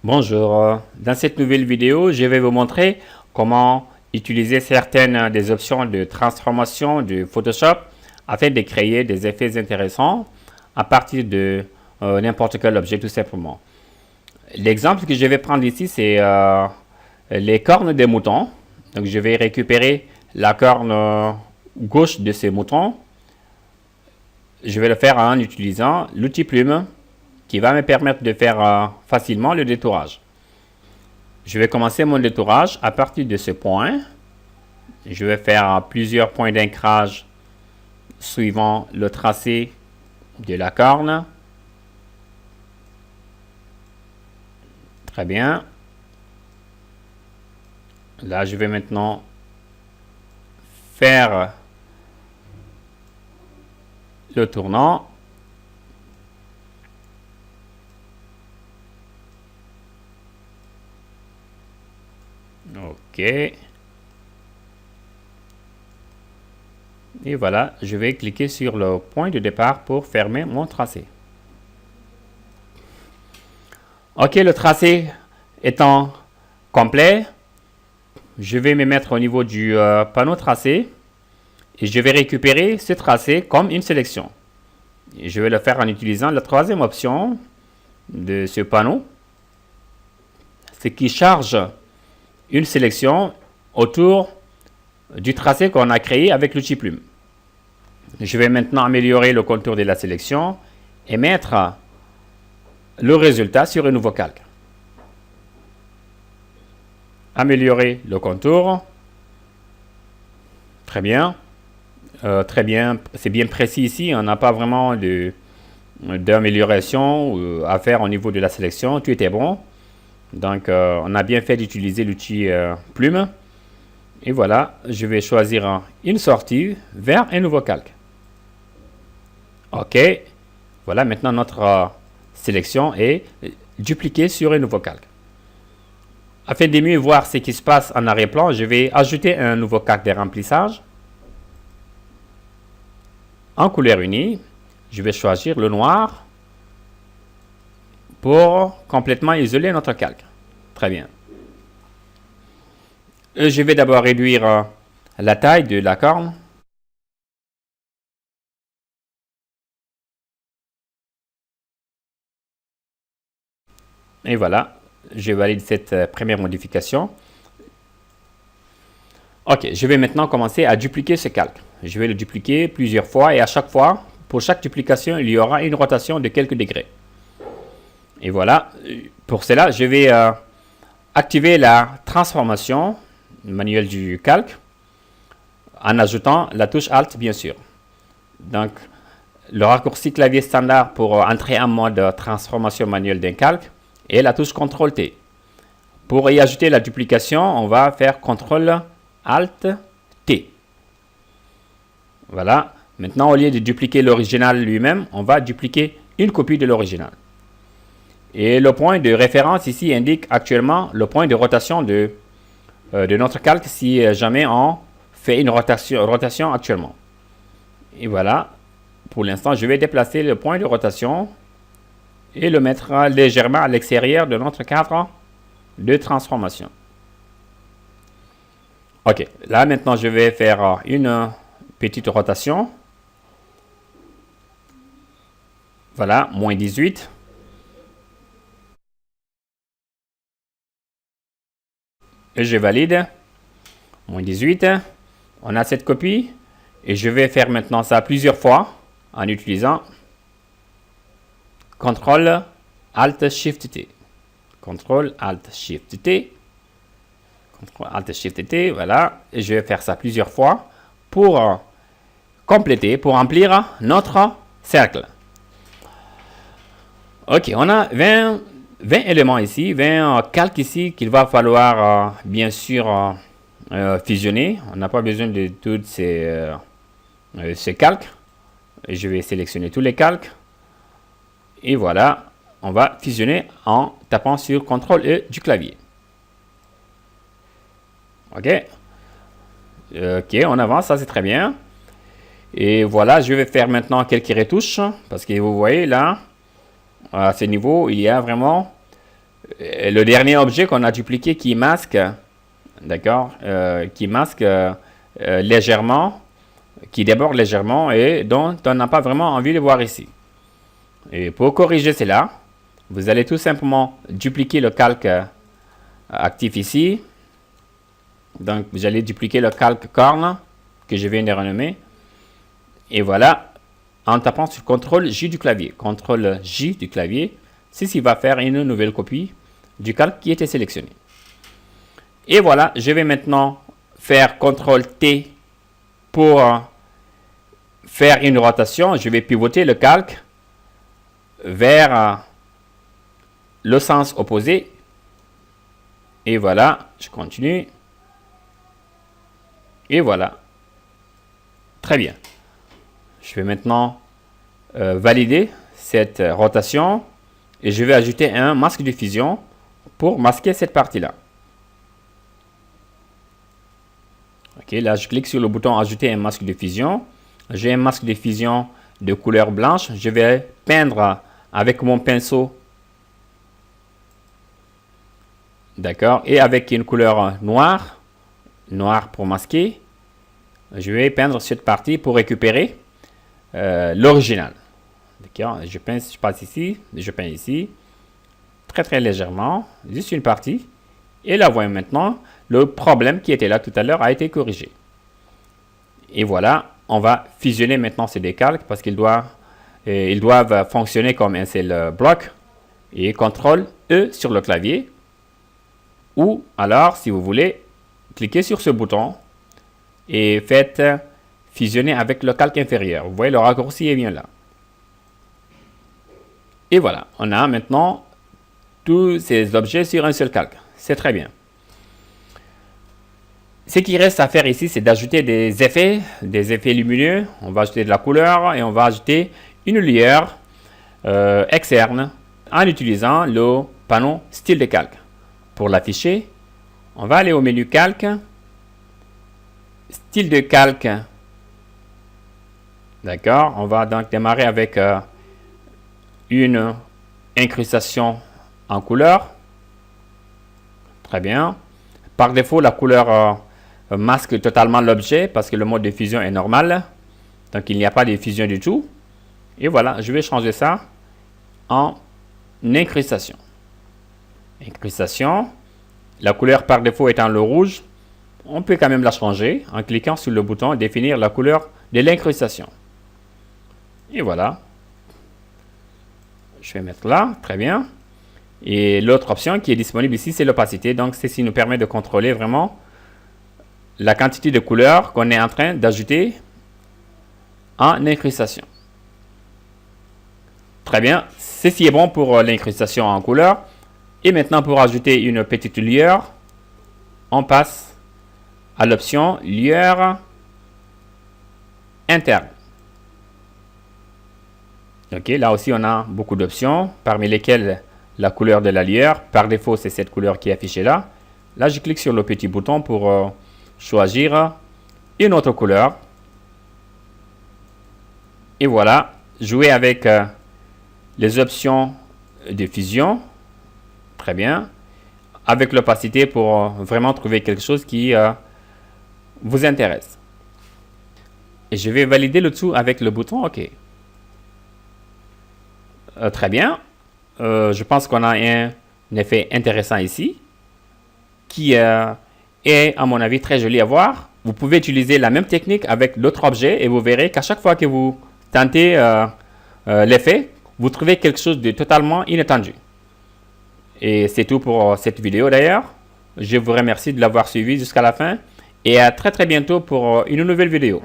Bonjour, dans cette nouvelle vidéo, je vais vous montrer comment utiliser certaines des options de transformation du Photoshop afin de créer des effets intéressants à partir de n'importe quel objet tout simplement. L'exemple que je vais prendre ici, c'est les cornes des moutons. Donc je vais récupérer la corne gauche de ces moutons. Je vais le faire en utilisant l'outil plume qui va me permettre de faire facilement le détourage. Je vais commencer mon détourage à partir de ce point. Je vais faire plusieurs points d'ancrage suivant le tracé de la corne. Très bien. Là, je vais maintenant faire le tournant. OK. Et voilà, je vais cliquer sur le point de départ pour fermer mon tracé. OK, le tracé étant complet, je vais me mettre au niveau du panneau tracé et je vais récupérer ce tracé comme une sélection. Et je vais le faire en utilisant la troisième option de ce panneau, ce qui charge une sélection autour du tracé qu'on a créé avec l'outil plume. Je vais maintenant améliorer le contour de la sélection et mettre le résultat sur un nouveau calque. Améliorer le contour. Très bien. Très bien. C'est bien précis ici. On n'a pas vraiment d'amélioration à faire au niveau de la sélection. Tout était bon. Donc, on a bien fait d'utiliser l'outil plume. Et voilà, je vais choisir une sortie vers un nouveau calque. OK. Voilà, maintenant notre sélection est dupliquée sur un nouveau calque. Afin de mieux voir ce qui se passe en arrière-plan, je vais ajouter un nouveau calque de remplissage. En couleur unie, je vais choisir le noir pour complètement isoler notre calque. Très bien. Je vais d'abord réduire la taille de la corne. Et voilà, je valide cette première modification. OK, je vais maintenant commencer à dupliquer ce calque. Je vais le dupliquer plusieurs fois et à chaque fois, pour chaque duplication, il y aura une rotation de quelques degrés. Et voilà, pour cela, je vais activer la transformation manuelle du calque en ajoutant la touche Alt, bien sûr. Donc, le raccourci clavier standard pour entrer en mode transformation manuelle d'un calque et la touche CTRL T. Pour y ajouter la duplication, on va faire CTRL Alt T. Voilà. Maintenant, au lieu de dupliquer l'original lui-même, on va dupliquer une copie de l'original. Et le point de référence ici indique actuellement le point de rotation de notre calque si jamais on fait une rotation actuellement. Et voilà. Pour l'instant, je vais déplacer le point de rotation et le mettre légèrement à l'extérieur de notre cadre de transformation. OK. Là, maintenant, je vais faire une petite rotation. Voilà, moins 18. Et je valide. Moins 18. On a cette copie. Et je vais faire maintenant ça plusieurs fois en utilisant CTRL Alt Shift T. CTRL Alt Shift T. CTRL Alt Shift T. Voilà. Et je vais faire ça plusieurs fois pour compléter, pour remplir notre cercle. OK, on a 20 éléments ici, 20 calques ici qu'il va falloir bien sûr fusionner. On n'a pas besoin de tous ces calques. Je vais sélectionner tous les calques. Et voilà, on va fusionner en tapant sur CTRL E du clavier. OK. OK, on avance, ça c'est très bien. Et voilà, je vais faire maintenant quelques retouches parce que vous voyez là, à ce niveau, il y a vraiment le dernier objet qu'on a dupliqué qui masque, d'accord, qui masque légèrement, qui déborde légèrement et dont on n'a pas vraiment envie de voir ici. Et pour corriger cela, vous allez tout simplement dupliquer le calque actif ici. Donc, vous allez dupliquer le calque corne que je viens de renommer. Et voilà, en tapant sur CTRL J du clavier. CTRL J du clavier, ceci va faire une nouvelle copie du calque qui était sélectionné. Et voilà, je vais maintenant faire CTRL T pour faire une rotation. Je vais pivoter le calque vers le sens opposé. Et voilà, je continue. Et voilà. Très bien. Je vais maintenant valider cette rotation et je vais ajouter un masque de fusion pour masquer cette partie-là. Ok, là je clique sur le bouton ajouter un masque de fusion. J'ai un masque de fusion de couleur blanche. Je vais peindre avec mon pinceau. D'accord. Et avec une couleur noire. Noir pour masquer. Je vais peindre cette partie pour récupérer l'original. D'accord. Je passe ici. Je peins ici. Très légèrement. Juste une partie. Et là, voyons maintenant, le problème qui était là tout à l'heure a été corrigé. Et voilà, on va fusionner maintenant ces deux calques parce qu'ils doivent fonctionner comme un seul bloc. Et CTRL E sur le clavier. Ou alors, si vous voulez, cliquez sur ce bouton et faites fusionner avec le calque inférieur. Vous voyez, le raccourci est bien là. Et voilà, on a maintenant tous ces objets sur un seul calque. C'est très bien. Ce qui reste à faire ici, c'est d'ajouter des effets lumineux. On va ajouter de la couleur et on va ajouter une lueur externe en utilisant le panneau style de calque. Pour l'afficher, on va aller au menu calque, style de calque. D'accord, on va donc démarrer avec une incrustation en couleur. Très bien. Par défaut, la couleur masque totalement l'objet parce que le mode de fusion est normal. Donc, il n'y a pas de fusion du tout. Et voilà, je vais changer ça en incrustation. Incrustation. La couleur par défaut étant le rouge, on peut quand même la changer en cliquant sur le bouton définir la couleur de l'incrustation. Et voilà. Je vais mettre là, très bien. Et l'autre option qui est disponible ici, c'est l'opacité. Donc, ceci nous permet de contrôler vraiment la quantité de couleurs qu'on est en train d'ajouter en incrustation. Très bien. Ceci est bon pour l'incrustation en couleur. Et maintenant, pour ajouter une petite lueur, on passe à l'option lueur interne. Ok, là aussi, on a beaucoup d'options, parmi lesquelles la couleur de la lueur. Par défaut, c'est cette couleur qui est affichée là. Là, je clique sur le petit bouton pour choisir une autre couleur. Et voilà, jouer avec les options de fusion. Très bien. Avec l'opacité pour vraiment trouver quelque chose qui vous intéresse. Et je vais valider le tout avec le bouton OK. Très bien. Je pense qu'on a un effet intéressant ici qui est à mon avis très joli à voir. Vous pouvez utiliser la même technique avec d'autres objets et vous verrez qu'à chaque fois que vous tentez l'effet, vous trouvez quelque chose de totalement inattendu. Et c'est tout pour cette vidéo d'ailleurs. Je vous remercie de l'avoir suivi jusqu'à la fin et à très bientôt pour une nouvelle vidéo.